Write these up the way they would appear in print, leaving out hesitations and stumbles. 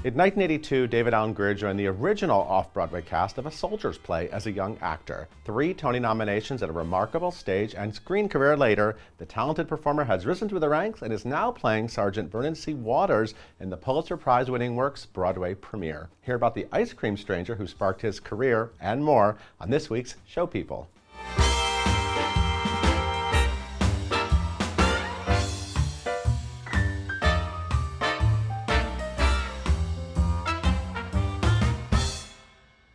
In 1982, David Alan Grier joined the original off-Broadway cast of A Soldier's Play as a young actor. 3 Tony nominations and a remarkable stage and screen career later, the talented performer has risen through the ranks and is now playing Sergeant Vernon C. Waters in the Pulitzer Prize-winning work's Broadway premiere. Hear about the ice cream stranger who sparked his career and more on this week's Show People.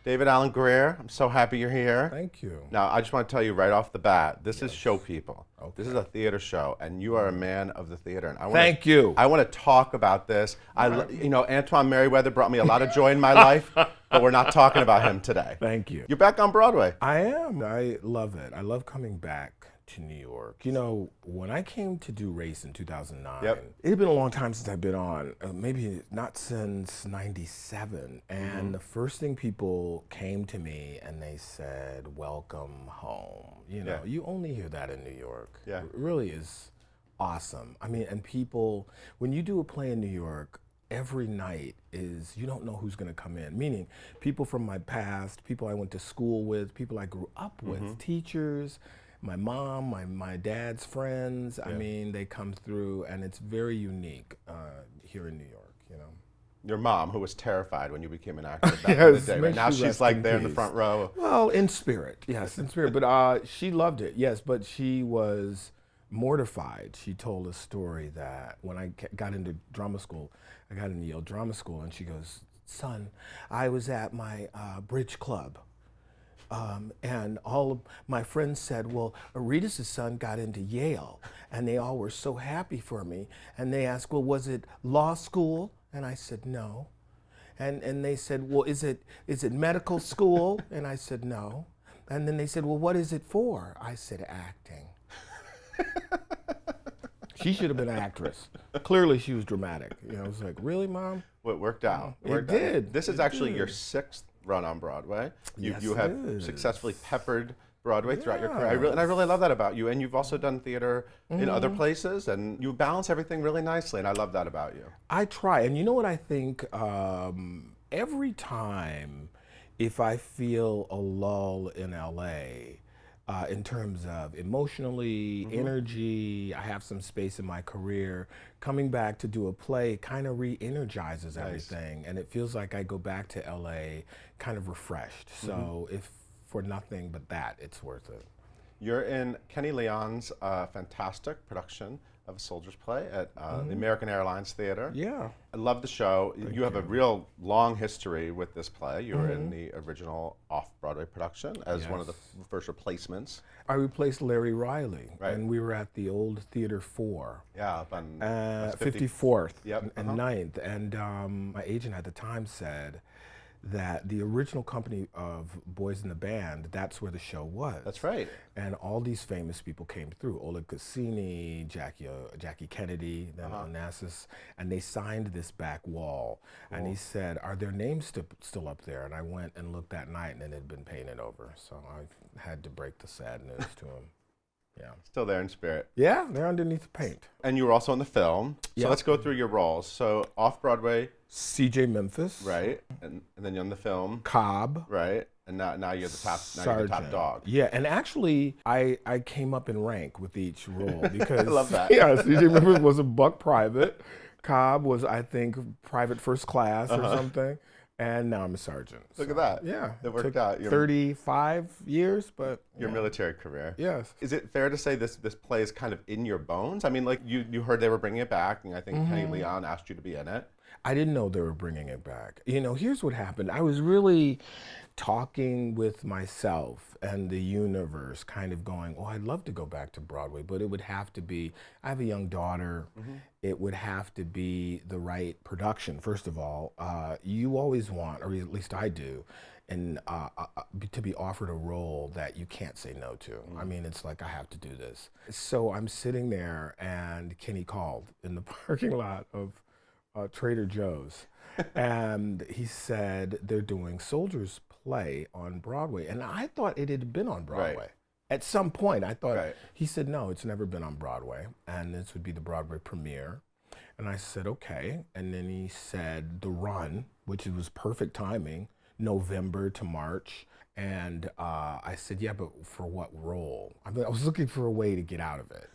David Alan Grier, I'm so happy you're here. Thank you. Now, I just want to tell you right off the bat, this is Show People. Okay. This is a theater show, and you are a man of the theater. And Thank you. I want to talk about this. Antoine Merriweather brought me a lot of joy in my life, but we're not talking about him today. Thank you. You're back on Broadway. I am. I love it. I love coming back to New York. You know, when I came to do Race in 2009, it had been a long time since I've been on, maybe not since 97. And the first thing people came to me and they said, welcome home. You know, you only hear that in New York. Yeah. It really is awesome. I mean, and people, when you do a play in New York, every night is, you don't know who's going to come in. Meaning, people from my past, people I went to school with, people I grew up with, teachers, my mom, my dad's friends. I mean, they come through, and it's very unique here in New York, you know. Your mom, who was terrified when you became an actor back in the day, right? Now she's like there in the front row. Well, in spirit, yes, in spirit. But she loved it, yes, but she was mortified. She told a story that when I got into drama school, I got into Yale Drama School, and she goes, son, I was at my bridge club. And all of my friends said, well, Aretas' son got into Yale, and they all were so happy for me. And they asked, well, was it law school? And I said, no. And they said, well, is it medical school? And I said, no. And then they said, well, what is it for? I said, acting. She should have been an actress. Clearly, she was dramatic. You know, I was like, really, Mom? Well, it worked out. It did. This is actually your 6th run on Broadway. You have successfully peppered Broadway throughout your career. I really love that about you. And you've also done theater in other places, and you balance everything really nicely, and I love that about you. I try, and you know what I think? Every time, if I feel a lull in LA, in terms of emotionally, energy, I have some space in my career, coming back to do a play kind of re-energizes everything. And it feels like I go back to LA kind of refreshed. So if for nothing but that, it's worth it. You're in Kenny Leon's fantastic production of A Soldier's Play at the American Airlines Theater. Yeah. I love the show. You have a real long history with this play. You were in the original off-Broadway production as one of the first replacements. I replaced Larry Riley, and we were at the old Theater 4. Yeah, up on 54th and 9th. And my agent at the time said that the original company of Boys in the Band, that's where the show was. That's right. And all these famous people came through. Oleg Cassini, Jackie Kennedy, then Onassis, and they signed this back wall. Cool. And he said, are their names still up there? And I went and looked that night, and it had been painted over. So I had to break the sad news to him. Yeah. Still there in spirit. Yeah, they're underneath the paint. And you were also in the film. So let's go through your roles. So off-Broadway. C.J. Memphis. Right. And then you're in the film. Cobb. Right. And now you're the top. Now you're the top dog. Yeah, and actually, I came up in rank with each role because I love that. Yeah, C.J. Memphis was a buck private. Cobb was, I think, private first class or something. And now I'm a sergeant. Look at that. Yeah. It worked out. 35 years, but... Your military career. Yes. Is it fair to say this play is kind of in your bones? I mean, like, you heard they were bringing it back, and I think Kenny Leon asked you to be in it. I didn't know they were bringing it back. You know, here's what happened. I was really talking with myself and the universe, kind of going, oh, I'd love to go back to Broadway, but it would have to be, I have a young daughter, it would have to be the right production. First of all, you always want, or at least I do, and to be offered a role that you can't say no to. I mean, it's like, I have to do this. So I'm sitting there, and Kenny called in the parking lot of Trader Joe's, and he said, they're doing Soldier's Play on Broadway. And I thought it had been on Broadway. Right. At some point, I thought, he said, no, it's never been on Broadway, and this would be the Broadway premiere. And I said, okay. And then he said the run, which was perfect timing, November to March. And I said, yeah, but for what role? I mean, I was looking for a way to get out of it.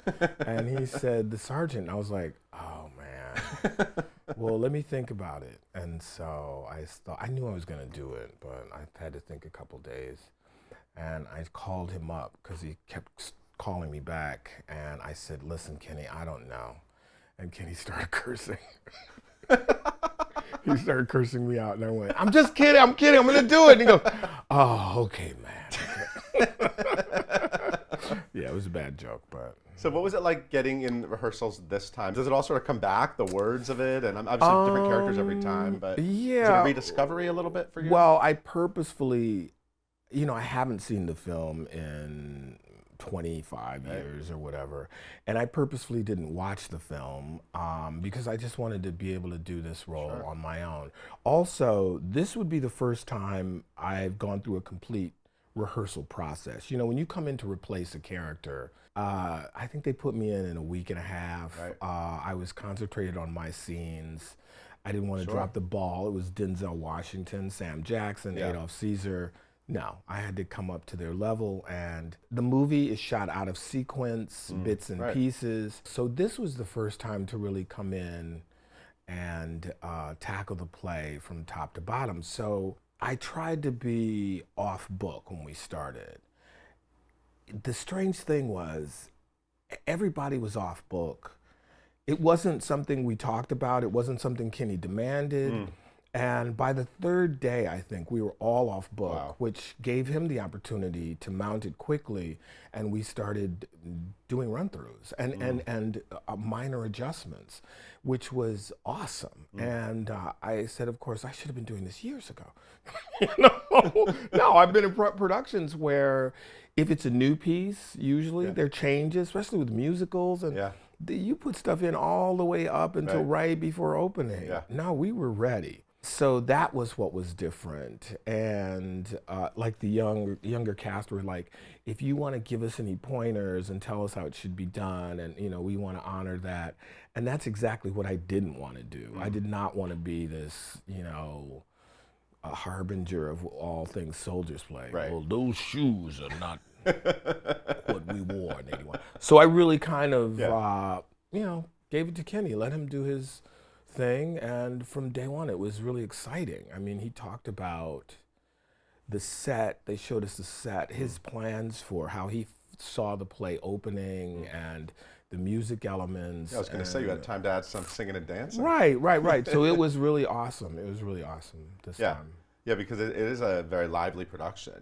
And he said, the sergeant. And I was like, oh, man. Well, let me think about it. And so I thought, I knew I was going to do it, but I had to think a couple days. And I called him up because he kept calling me back. And I said, listen, Kenny, I don't know. And Kenny started cursing. He started cursing me out, and I went, I'm just kidding, I'm going to do it. And he goes, oh, okay, man. Yeah, it was a bad joke, but. So what was it like getting in rehearsals this time? Does it all sort of come back, the words of it? And obviously different characters every time, but yeah. Is it a rediscovery a little bit for you? Well, I purposefully, I haven't seen the film in 25 years or whatever, and I purposefully didn't watch the film because I just wanted to be able to do this role on my own. Also, this would be the first time I've gone through a complete rehearsal process. When you come in to replace a character, I think they put me in a week and a half. Right. I was concentrated on my scenes. I didn't want to drop the ball. It was Denzel Washington, Sam Jackson, Adolph Caesar. No, I had to come up to their level, and the movie is shot out of sequence, bits and pieces. So this was the first time to really come in and tackle the play from top to bottom. So I tried to be off book when we started. The strange thing was everybody was off book. It wasn't something we talked about. It wasn't something Kenny demanded. And by the third day, I think, we were all off book, which gave him the opportunity to mount it quickly. And we started doing run-throughs and minor adjustments, which was awesome. And I said, of course, I should have been doing this years ago. No, I've been in productions where if it's a new piece, usually there are changes, especially with musicals. And you put stuff in all the way up until right before opening. No, we were ready. So that was what was different. And like the younger cast were like, if you want to give us any pointers and tell us how it should be done, and we want to honor that. And that's exactly what I didn't want to do. I did not want to be this, a harbinger of all things soldiers play. Right. Well, those shoes are not what we wore in '81. So I really kind of, gave it to Kenny, let him do his thing, and from day one it was really exciting. I mean, he talked about the set, they showed us the set, his plans for how he saw the play opening and the music elements. I was going to say, you had time to add some singing and dancing. Right. So it was really awesome. It was really awesome this time. Yeah, because it is a very lively production.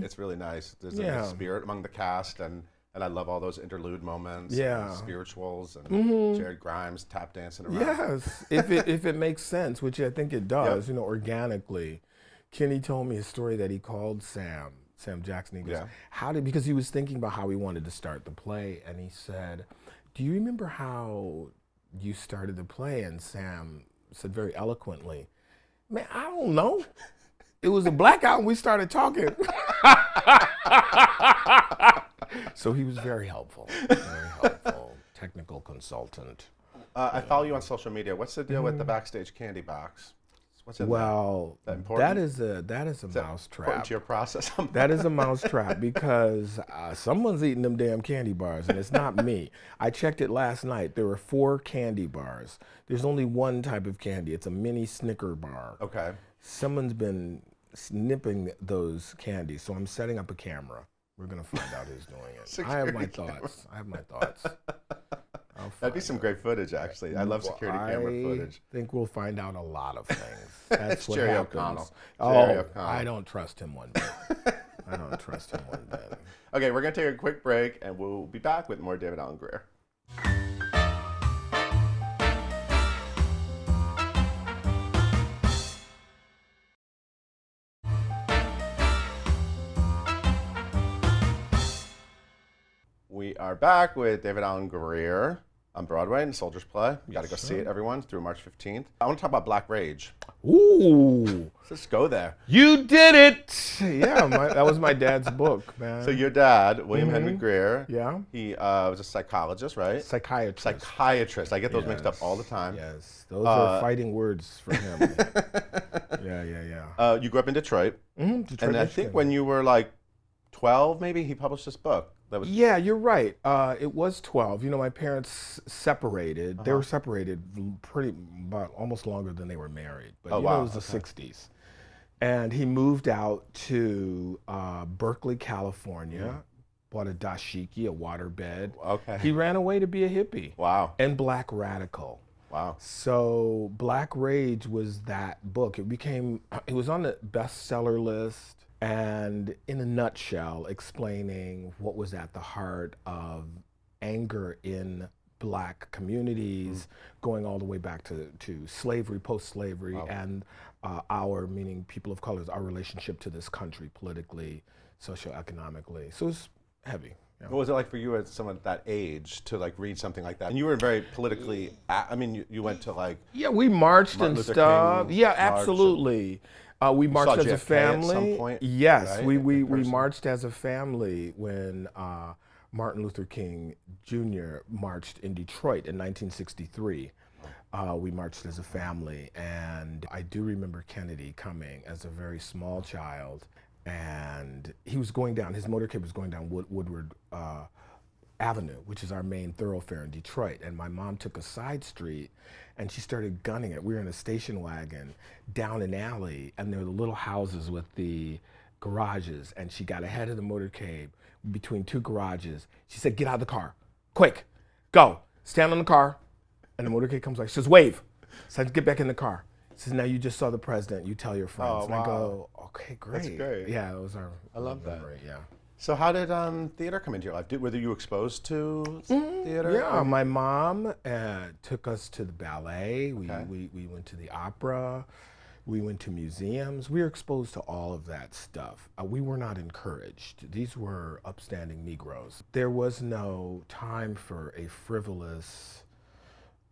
It's really nice. There's a spirit among the cast, and I love all those interlude moments, and spirituals, and Jared Grimes tap dancing around. Yes, if it makes sense, which I think it does, organically. Kenny told me a story that he called Sam Jackson. He goes, because he was thinking about how he wanted to start the play, and he said, do you remember how you started the play? And Sam said very eloquently, man, I don't know. It was a blackout and we started talking. So he was very helpful, technical consultant. I follow you on social media. What's the deal with the backstage candy box? What's in that is a mouse trap. Important to your process. That is a mouse trap because someone's eating them damn candy bars, and it's not me. I checked it last night. There were 4 candy bars. There's only one type of candy. It's a mini Snicker bar. Okay. Someone's been snipping those candies, so I'm setting up a camera. We're gonna find out who's doing it. I have my thoughts. That'd be some great footage, actually. I love security camera footage. I think we'll find out a lot of things. That's what Jerry happens. O'Connell. I don't trust him one bit. Okay, we're going to take a quick break, and we'll be back with more David Alan Grier. We are back with David Alan Grier. on Broadway in Soldier's Play. You got to go see it, everyone, through March 15th. I want to talk about Black Rage. Ooh. Let's go there. You did it! Yeah, that was my dad's book, man. So your dad, William Henry Grier, Yeah. he was a psychologist, right? Psychiatrist. Psychiatrist. I get those mixed up all the time. Yes, those are fighting words for him. Yeah. You grew up in Detroit. Detroit, And I think when you were like 12, maybe, he published this book. Yeah, you're right. It was 12. You know, my parents separated. They were separated about almost longer than they were married. But it was the 60s. And he moved out to Berkeley, California, bought a dashiki, a waterbed. Okay. He ran away to be a hippie. Wow. And Black Radical. Wow. So Black Rage was that book. It was on the bestseller list. And in a nutshell, explaining what was at the heart of anger in Black communities, going all the way back to slavery, post-slavery, and meaning people of color, our relationship to this country politically, socioeconomically. So it's heavy. Yeah. What was it like for you at someone at that age to like read something like that? And you were very politically, I mean, you went to like... Yeah, we marched Martin and Luther stuff. King Yeah, march absolutely. We marched as a family. At some point, yes, right? we marched as a family when Martin Luther King Jr. marched in Detroit in 1963. We marched as a family, and I do remember Kennedy coming as a very small child, and he was going down, his motorcade was going down Woodward Avenue, which is our main thoroughfare in Detroit, and my mom took a side street and she started gunning it. We were in a station wagon down an alley, and there were the little houses with the garages, and she got ahead of the motorcade between two garages. She said, "Get out of the car, quick, go, stand on the car." And the motorcade comes like, she says, "Wave." So I get back in the car. She says, "Now you just saw the president, you tell your friends." Oh, and I go, "Okay, great." That's great. Yeah, it was our I love that. memory, yeah. So how did theater come into your life? Were you exposed to theater? Yeah, my mom took us to the ballet. We went to the opera. We went to museums. We were exposed to all of that stuff. We were not encouraged. These were upstanding Negroes. There was no time for a frivolous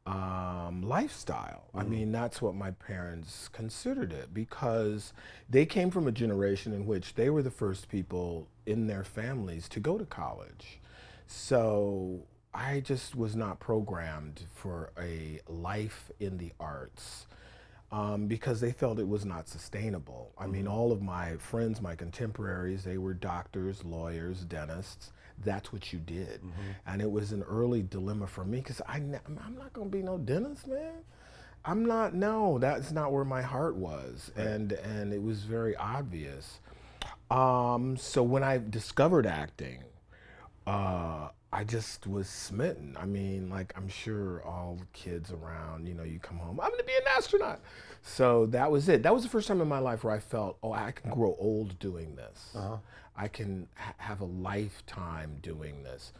lifestyle. I mean, that's what my parents considered it, because they came from a generation in which they were the first people in their families to go to college. So I just was not programmed for a life in the arts because they felt it was not sustainable. I mean, all of my friends, my contemporaries, they were doctors, lawyers, dentists. That's what you did. And it was an early dilemma for me, because I'm not gonna be no dentist, man. That's not where my heart was. And it was very obvious. So when I discovered acting, I just was smitten. I mean, like, I'm sure all the kids around, you come home, "I'm gonna be an astronaut." So that was it. That was the first time in my life where I felt, oh, I can grow old doing this. I can have a lifetime doing this.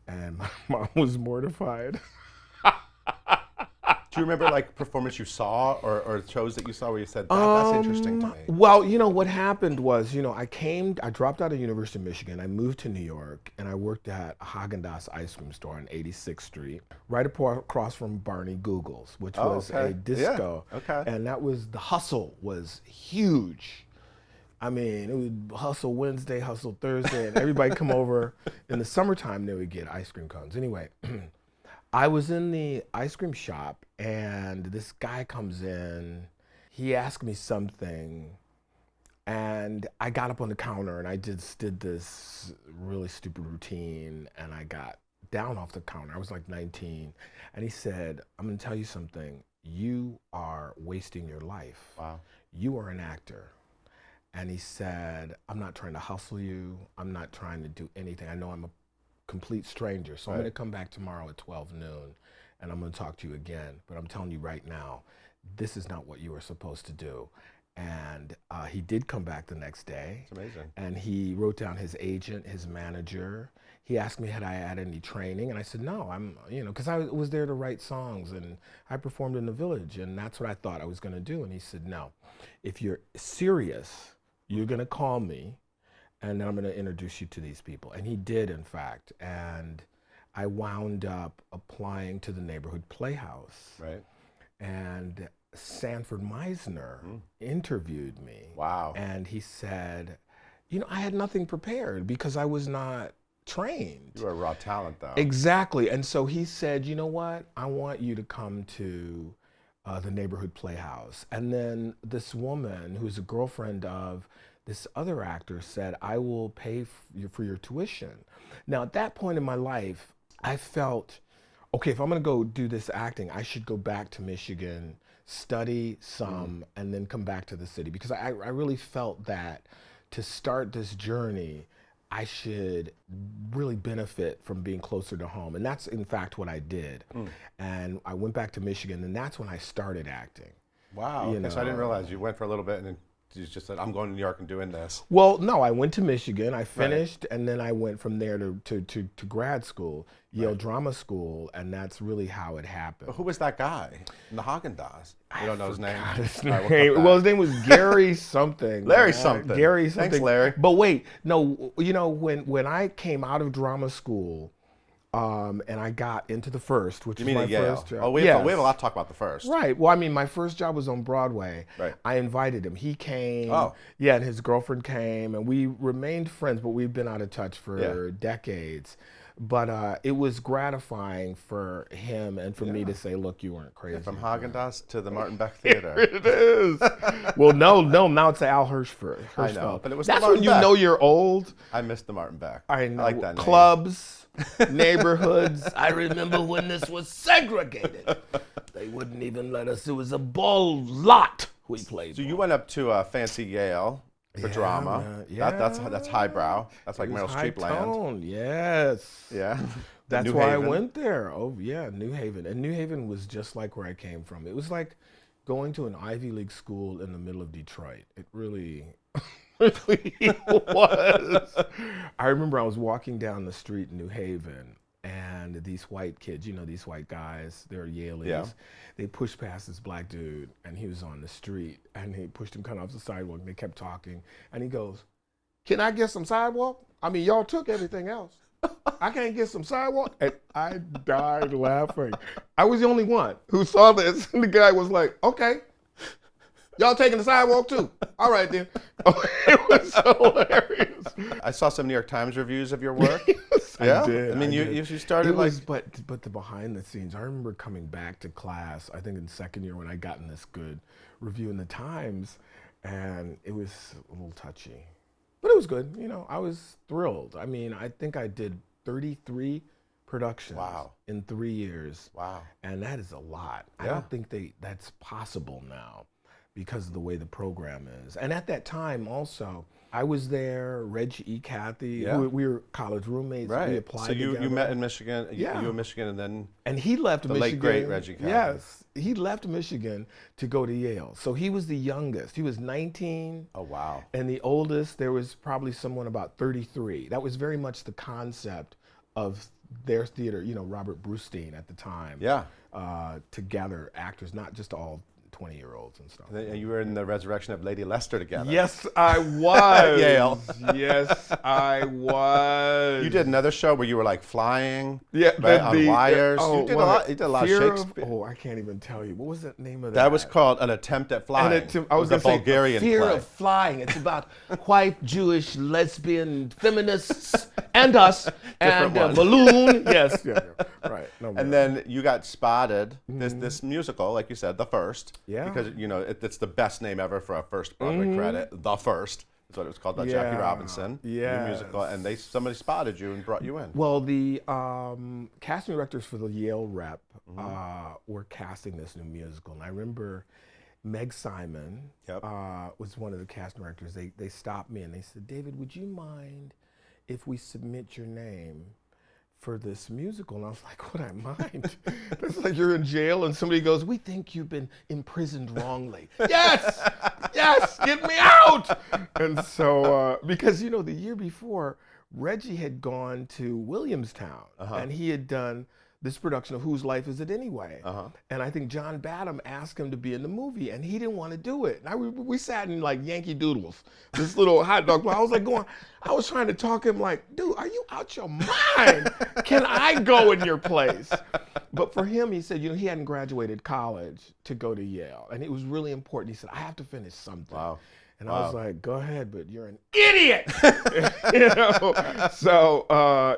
And my mom was mortified. Do you remember like performance you saw or shows that you saw where you said, that's interesting to me? Well, what happened was, I dropped out of University of Michigan. I moved to New York, and I worked at a Haagen-Dazs ice cream store on 86th Street, right across from Barney Google's, which was a disco. Yeah. Okay. And the hustle was huge. I mean, it would hustle Wednesday, hustle Thursday, and everybody come over. In the summertime, they would get ice cream cones. Anyway, I was in the ice cream shop, and this guy comes in. He asked me something, and I got up on the counter, and I just did this really stupid routine, and I got down off the counter. I was like 19, and he said, "I'm gonna tell you something. You are wasting your life. Wow. You are an actor." And he said, "I'm not trying to hustle you. I'm not trying to do anything. I know I'm a complete stranger, so I'm going to come back tomorrow at 12 noon, and I'm going to talk to you again. But I'm telling you right now, this is not what you were supposed to do." And he did come back the next day. It's amazing. And he wrote down his agent, his manager. He asked me had I had any training, and I said no. Because I was there to write songs, and I performed in the Village, and that's what I thought I was going to do. And he said, "No, if you're serious, you're going to call me, and then I'm going to introduce you to these people." And he did, in fact. And I wound up applying to the neighborhood playhouse. Right. And Sanford Meisner interviewed me. Wow. And he said, you know, I had nothing prepared because I was not trained. You were a raw talent, though. Exactly. And so he said, you know what? I want you to come to the neighborhood playhouse. And then this woman, who's a girlfriend of this other actor, said, I will pay for your tuition. Now, at that point in my life, I felt, okay, if I'm going to go do this acting, I should go back to Michigan, study some, and then come back to the city. Because I really felt that to start this journey, I should really benefit from being closer to home. And that's, in fact, what I did. And I went back to Michigan, and that's when I started acting. Wow. You Okay, so I know. didn't realize you went for a little bit and then you just said, I'm going to New York and doing this. Well, no, I went to Michigan. I finished, and then I went from there to grad school, Yale Drama School, and that's really how it happened. But who was that guy in the Haagen-Dazs? You don't know his name? His All right, we'll name. cut Well, that. his name was Gary something. Larry something. Gary something. Thanks, Larry. But wait, no, you know, when I came out of drama school, and I got into the first, which You was mean my at Yale? first job. Oh, we have a lot to talk about the first. Right. Well, I mean, my first job was on Broadway. Right. I invited him. He came. Oh. Yeah, and his girlfriend came, and we remained friends, but we've been out of touch for decades. But it was gratifying for him and for me to say, look, you weren't crazy. From Haagen-Dazs to the Martin Beck Theater. It is. Well, no, now it's Al Hirschfeld. I know, but it was That's the when Martin you Beck. know you're old. I missed the Martin Beck. I know. I like that name. Clubs, neighborhoods. I remember when this was segregated. They wouldn't even let us. It was a ball lot we played. So you went up to fancy Yale for drama. Man. That's highbrow. That's like Meryl Streep land. Tone. Yes. Yeah. That's New why Haven. I went there. Oh yeah, New Haven. And New Haven was just like where I came from. It was like going to an Ivy League school in the middle of Detroit. It really, really was. I remember I was walking down the street in New Haven, and these white kids, you know, these white guys, they're Yaleys. Yeah. They pushed past this black dude, and he was on the street, and he pushed him kind of off the sidewalk, and they kept talking, and he goes, "Can I get some sidewalk? I mean, y'all took everything else. I can't get some sidewalk." And I died laughing. I was the only one who saw this, and the guy was like, "Okay, y'all taking the sidewalk too? All right then." It was hilarious. I saw some New York Times reviews of your work. I did. I mean, I you did. started It like. was, but the behind the scenes. I remember coming back to class. I think in second year when I gotten this good review in the Times, and it was a little touchy, but it was good. You know, I was thrilled. I mean, I think I did 33 productions in 3 years. Wow. And that is a lot. I Yeah. don't think that's possible now because of the way the program is. And at that time also, I was there, Reggie E. Cathy, Yeah. we were college roommates. We Right. applied So you together. met in Michigan. Yeah. You in Michigan, and then And he left the Michigan. late, great Reggie Cathy. Yes. He left Michigan to go to Yale. So he was the youngest. He was 19. oh wow. And the oldest, there was probably someone about 33. That was very much the concept of their theater, you know, Robert Brustein at the time. Yeah. To gather actors, not just all 20-year-olds and stuff. And you were in the resurrection of Lady Lester together. Yes, I was. Yale. Yes, I was. You did another show where you were like flying. Yeah, right, on wires. oh, You did well, a lot of Fear Shakespeare. oh, I can't even tell you. What was the name of that? That was called An Attempt at Flying. I was the going to say Bulgarian Fear play. of Flying. It's about white, Jewish, lesbian, feminists, and us, and one. balloon. Yes, yeah, right. No, And then you got spotted this musical, like you said, the first. Yeah. Because you know it's the best name ever for a first Broadway credit. The First is what it was called by Jackie Yeah. Robinson. The Yes. musical, and somebody spotted you and brought you in. Well, the casting directors for the Yale rep were casting this new musical, and I remember Meg Simon Yep. was one of the casting directors. They stopped me and they said, "David, would you mind if we submit your name for this musical?" And I was like, "Would I mind?" It's like you're in jail and somebody goes, "We think you've been imprisoned wrongly." Yes, yes, get me out. And so, because you know, the year before, Reggie had gone to Williamstown and he had done this production of Whose Life Is It Anyway? And I think John Badham asked him to be in the movie, and he didn't want to do it. And we sat in like Yankee Doodles, this little hot dog place. I was like I was trying to talk him like, dude, are you out your mind? Can I go in your place? But for him, he said, he hadn't graduated college to go to Yale, and it was really important. He said, I have to finish something. Wow. And I was like, go ahead, but you're an idiot. So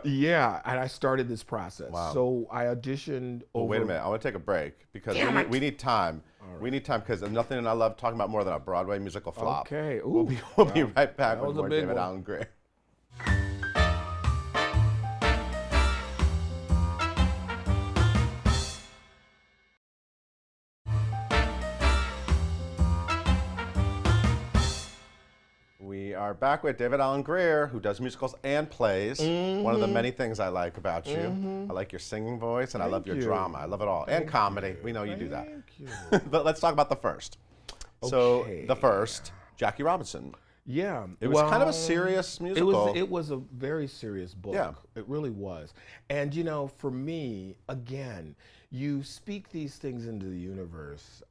yeah, and I started this process. Wow. So I auditioned over. Wait a minute, I want to take a break because we need time. Right. We need time because there's nothing I love talking about more than a Broadway musical flop. Okay. Ooh, we'll be right back with more David Alan Grier. We are back with David Alan Grier, who does musicals and plays. One of the many things I like about you. I like your singing voice, and I love your drama. I love it all. And comedy. We know you do that. But let's talk about the first. Okay. So the first, Jackie Robinson. Yeah. It was kind of a serious musical. It was a very serious book. Yeah. It really was. And for me, again, you speak these things into the universe,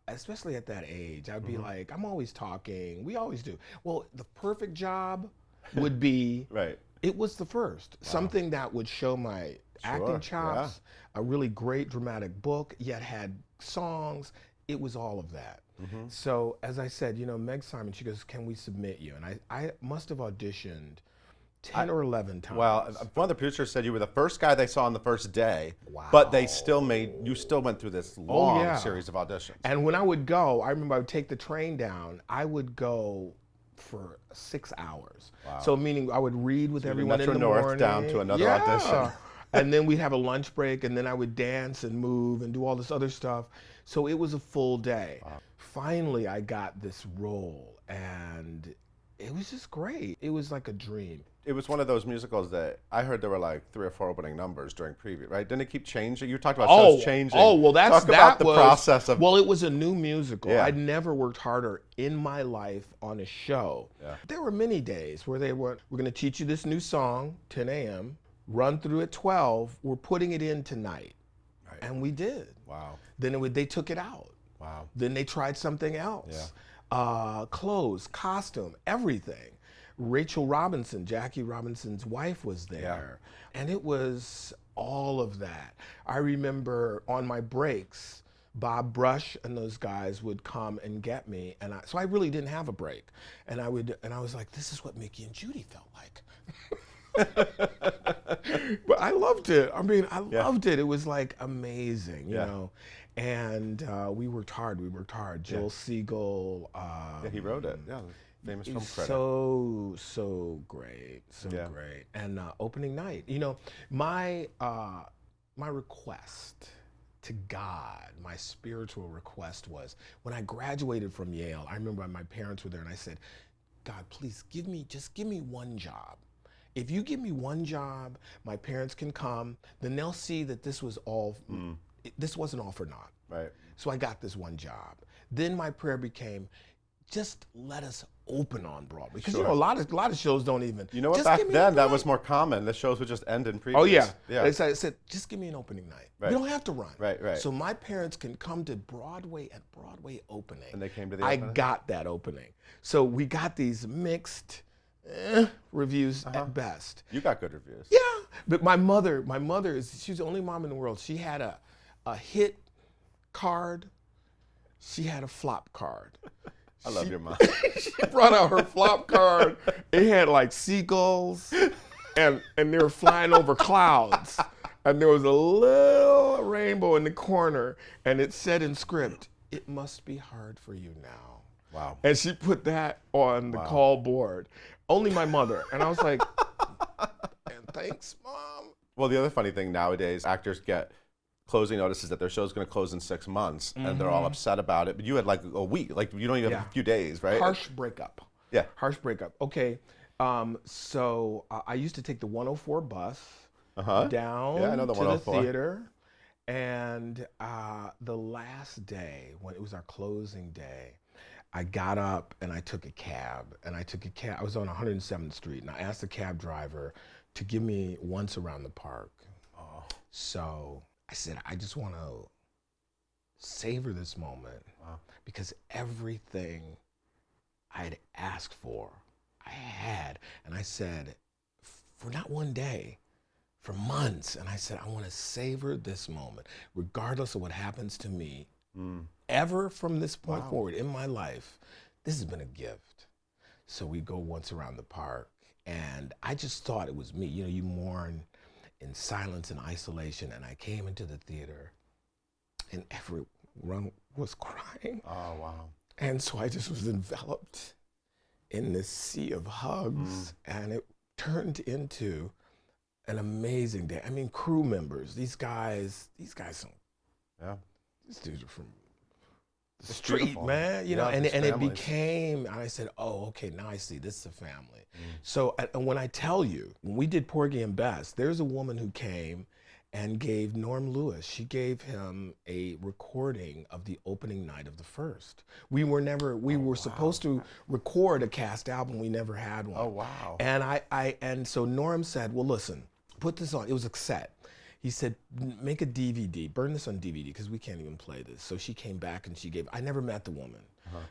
especially at that age. I'd be like, I'm always talking. We always do. Well, the perfect job would be, right. It was the first. Wow. Something that would show my acting chops, a really great dramatic book, yet had songs. It was all of that. So as I said, Meg Simon, she goes, can we submit you? And I must have auditioned 10 or 11 times. Well, one of the producers said you were the first guy they saw on the first day, but you still went through this long series of auditions. And when I would go, I remember I would take the train down, I would go for 6 hours. Wow. So meaning I would read with everyone in the morning. Down to another audition. And then we'd have a lunch break, and then I would dance and move and do all this other stuff. So it was a full day. Wow. Finally, I got this role, and it was just great. It was like a dream. It was one of those musicals that I heard there were like 3 or 4 opening numbers during preview, right? Didn't it keep changing? You talked about shows changing. Oh, well, Talk about the process of. Well, it was a new musical. Yeah. I'd never worked harder in my life on a show. Yeah. There were many days where we're going to teach you this new song, 10 a.m., run through at 12. We're putting it in tonight. Right. And we did. Wow. Then they took it out. Wow. Then they tried something else. Yeah. Clothes, costume, everything. Rachel Robinson, Jackie Robinson's wife, was there. Yeah. And it was all of that. I remember on my breaks, Bob Brush and those guys would come and get me. And so I really didn't have a break. And I was like, this is what Mickey and Judy felt like. But I loved it. I mean, I loved it. It was like amazing, you know. And we worked hard. Joel Siegel. He wrote it. Yeah, famous film credit. So great, great. And opening night, my request to God, my spiritual request was when I graduated from Yale. I remember my parents were there, and I said, God, please give me one job. If you give me one job, my parents can come. Then they'll see that this was all. This wasn't all for naught. Right. So I got this one job. Then my prayer became, just let us open on Broadway. Because a lot of shows don't even. You know what? Back then that was more common. The shows would just end in previews. Oh yeah. I said, just give me an opening night. Right. You don't have to run. Right. So my parents can come to Broadway at Broadway opening. And they came to the opening? I got that opening. So we got these mixed reviews at best. You got good reviews. Yeah. But my mother she's the only mom in the world. She had a hit card. She had a flop card. I love your mom. She brought out her flop card. It had like seagulls, and they were flying over clouds. And there was a little rainbow in the corner, and it said in script, "It must be hard for you now." Wow. And she put that on the call board. Only my mother. And I was like, thanks, Mom. Well, the other funny thing nowadays, actors get closing notices that their show's going to close in 6 months, and they're all upset about it. But you had like a week, like you don't even have a few days, right? Harsh breakup. Yeah. Harsh breakup. Okay. So I used to take the 104 bus down to the theater. And the last day, when it was our closing day, I got up and I took a cab. I was on 107th Street, and I asked the cab driver to give me once around the park. So I said, I just want to savor this moment because everything I'd asked for, I had. And I said, for not one day, for months. And I said, I want to savor this moment, regardless of what happens to me ever from this point forward in my life. This has been a gift. So we go once around the park, and I just thought it was me. You know, you mourn in silence and isolation. And I came into the theater, and everyone was crying. Oh, wow. And so I just was enveloped in this sea of hugs, and it turned into an amazing day. I mean, crew members, these guys these dudes are from the street, beautiful. man, you know, Yeah, and these it families. became, and I said, oh, okay, now I see, this is a family. So and when I tell you, when we did Porgy and Bess, there's a woman who came and gave Norm Lewis, she gave him a recording of the opening night of the first. We were supposed to record a cast album, we never had one. Oh, wow. And so Norm said, well, listen, put this on, it was a cassette. He said, make a DVD, burn this on DVD, because we can't even play this. So she came back and I never met the woman,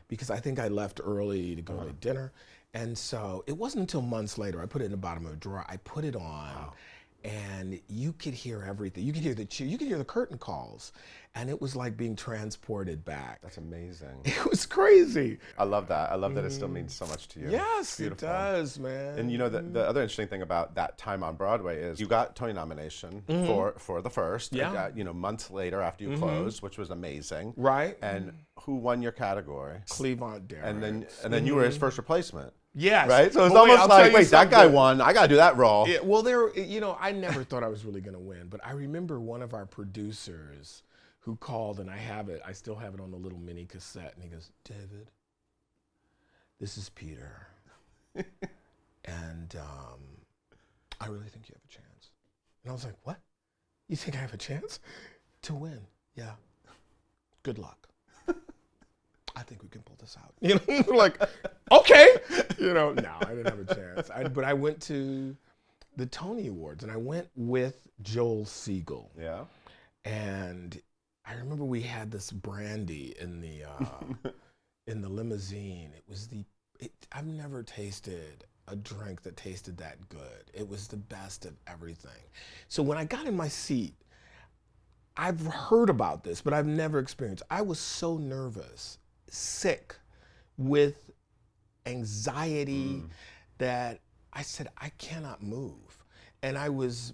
because I think I left early to go to dinner. And so it wasn't until months later, I put it in the bottom of a drawer, I put it on, and you could hear everything. You could hear the curtain calls, and it was like being transported back. That's amazing. It was crazy. I love that. I love that it still means so much to you. Yes, it Beautiful. does, man. And you know, the other interesting thing about that time on Broadway is you got Tony nomination for the first. Yeah. You got, you know, months later after you closed, which was amazing. Right. And who won your category? Cleavant Derrick. And then you were his first replacement. Yes. Right? So it's But almost I'll tell like, you wait, that guy something. won. I got to do that role. Yeah, well, you know, I never thought I was really going to win, but I remember one of our producers who called, and I still have it on the little mini cassette, and he goes, David, this is Peter, and I really think you have a chance. And I was like, what? You think I have a chance to win? Yeah. Good luck. I think we can pull this out. You know, like, okay. You know, no, I didn't have a chance. But I went to the Tony Awards, and I went with Joel Siegel. Yeah. And I remember we had this brandy in the limousine. I've never tasted a drink that tasted that good. It was the best of everything. So when I got in my seat, I've heard about this, but I've never experienced. I was so nervous, sick with anxiety that I said, I cannot move. And I was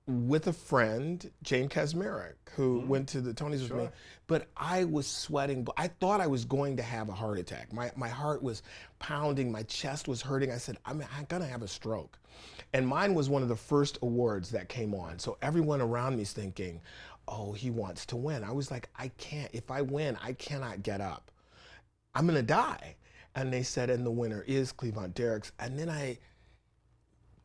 with a friend, Jane Kasmerick, who went to the Tonys with me, but I was sweating. I thought I was going to have a heart attack. My heart was pounding, my chest was hurting. I said, I'm gonna have a stroke. And mine was one of the first awards that came on. So everyone around me is thinking, oh, he wants to win. I was like, I can't, if I win, I cannot get up. I'm gonna die. And they said, and the winner is Cleavant Derrick. And then I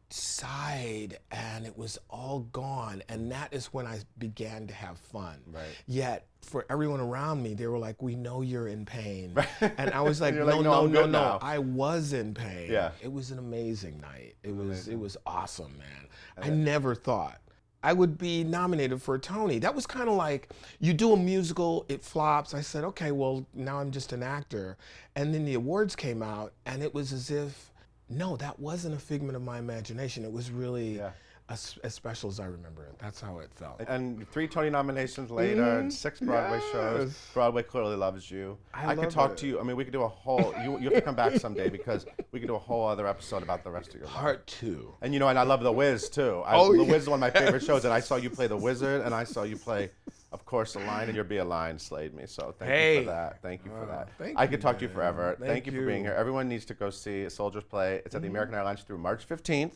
sighed, and it was all gone. And that is when I began to have fun. Right. Yet for everyone around me, they were like, we know you're in pain. And I was like, You're no, like, no, I'm good now. I was in pain. Yeah. It was an amazing night. It was awesome, man. I never thought I would be nominated for a Tony. That was kind of like, you do a musical, it flops. I said, okay, well, now I'm just an actor. And then the awards came out, and it was as if, no, that wasn't a figment of my imagination. It was really as special as I remember it. That's how it felt. And 3 Tony nominations later, and 6 Broadway shows. Yes. Broadway clearly loves you. I could love talk it. to you. I mean, we could do a whole, you have to come back someday, because we could do a whole other episode about the rest of your life. Part 2. And you know, and I love The Wiz too. The Wiz is one of my favorite shows, and I saw you play the Wizard, and I saw you play, of course, a Lion, and your Be a Lion slayed me. So thank you for that. Thank you for that. I could talk to you forever. Thank you for being here. Everyone needs to go see Soldier's Play. It's at the American Airlines through March 15th,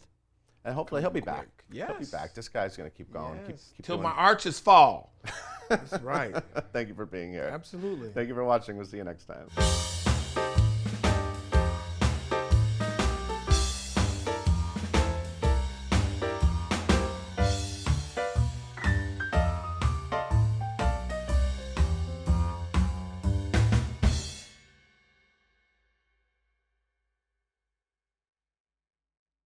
and hopefully he'll be back. Yes. He'll be back. This guy's gonna keep going. Yes. Keep Till doing. my arches fall. That's right. Thank you for being here. Absolutely. Thank you for watching. We'll see you next time.